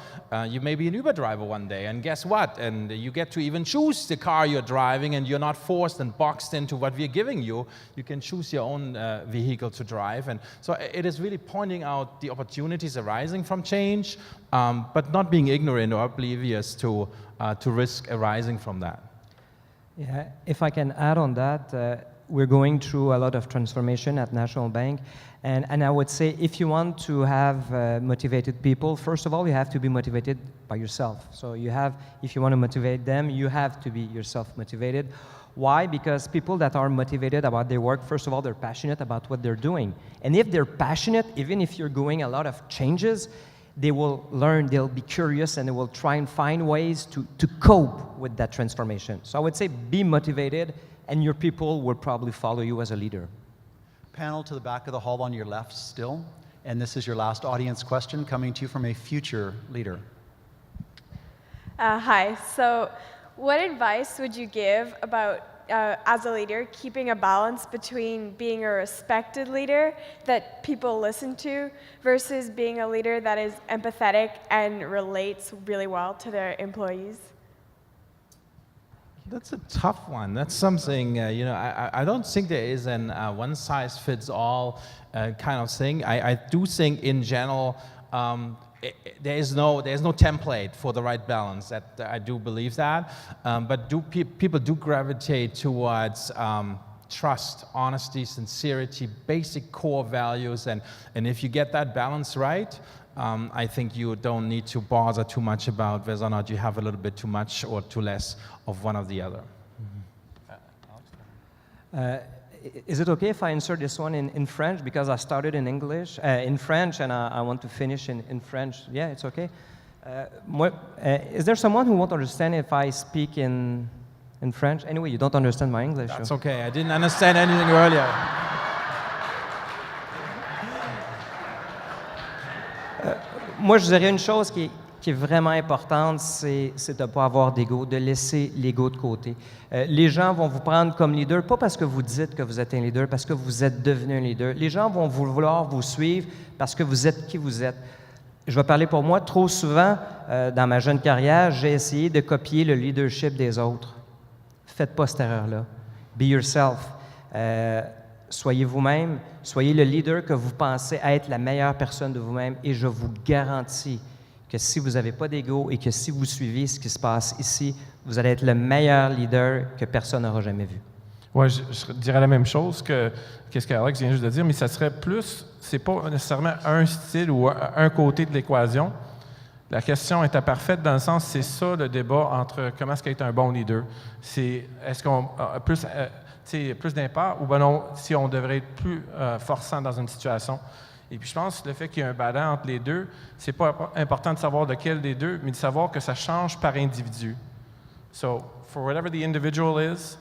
You may be an Uber driver one day, and guess what? And you get to even choose the car you're driving, and you're not forced and boxed into what we're giving you. You can choose your own vehicle to drive. And so it is really pointing out the opportunities arising from change, but not being ignorant or oblivious to risk arising from that. Yeah, if I can add on that, we're going through a lot of transformation at National Bank, and I would say if you want to have motivated people, first of all, you have to be motivated by yourself. So if you want to motivate them, you have to be yourself motivated. Why? Because people that are motivated about their work, first of all, they're passionate about what they're doing. And if they're passionate, even if you're doing a lot of changes, they will learn, they'll be curious, and they will try and find ways to cope with that transformation. So I would say be motivated, and your people will probably follow you as a leader. Panel to the back of the hall on your left still. And this is your last audience question coming to you from a future leader. Hi. So what advice would you give about, as a leader, keeping a balance between being a respected leader that people listen to versus being a leader that is empathetic and relates really well to their employees? That's a tough one. That's something, I don't think there is an one-size-fits-all kind of thing. I do think in general, there's no template for the right balance. That I do believe that, but people do gravitate towards trust, honesty, sincerity, basic core values, and if you get that balance right, I think you don't need to bother too much about whether or not you have a little bit too much or too less of one or the other. Is it okay if I insert this one in French? Because I started in English, in French, and I want to finish in French. Yeah, it's okay. Is there someone who won't understand if I speak in French? Anyway, you don't understand my English. That's okay. I didn't understand anything earlier. Moi, je dirais une chose qui est vraiment importante, c'est de ne pas avoir d'ego, de laisser l'ego de côté. Les gens vont vous prendre comme leader, pas parce que vous dites que vous êtes un leader, parce que vous êtes devenu un leader. Les gens vont vouloir vous suivre parce que vous êtes qui vous êtes. Je vais parler pour moi. Trop souvent, dans ma jeune carrière, j'ai essayé de copier le leadership des autres. Faites pas cette erreur-là. Be yourself. Soyez vous-même, soyez le leader que vous pensez être la meilleure personne de vous-même, et je vous garantis que si vous n'avez pas d'ego et que si vous suivez ce qui se passe ici, vous allez être le meilleur leader que personne n'aura jamais vu. Oui, je dirais la même chose que ce qu'Alex vient juste de dire, mais ça serait plus, c'est pas nécessairement un style ou un côté de l'équation. La question était parfaite dans le sens, c'est ça le débat entre comment est-ce qu'être un bon leader. C'est est-ce qu'on a plus d'impact ou ben non, si on devrait être plus forçant dans une situation. Et puis je pense que le fait qu'il y ait un balance entre les deux, c'est pas important de savoir de quel des deux, mais de savoir que ça change par individu. So, for whatever the individual is,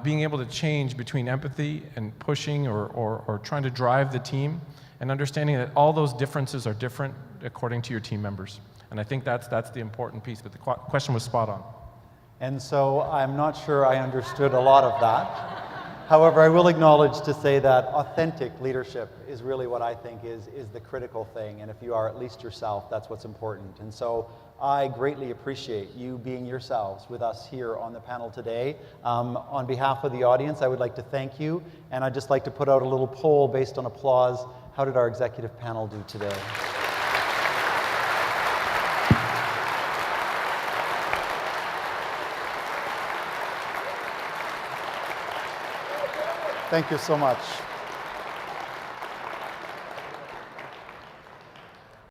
being able to change between empathy and pushing or trying to drive the team, and understanding that all those differences are different according to your team members. And I think that's the important piece, but the question was spot on. And so I'm not sure I understood a lot of that. However, I will acknowledge to say that authentic leadership is really what I think is the critical thing. And if you are at least yourself, that's what's important. And so I greatly appreciate you being yourselves with us here on the panel today. On behalf of the audience, I would like to thank you. And I'd just like to put out a little poll based on applause. How did our executive panel do today? Thank you so much.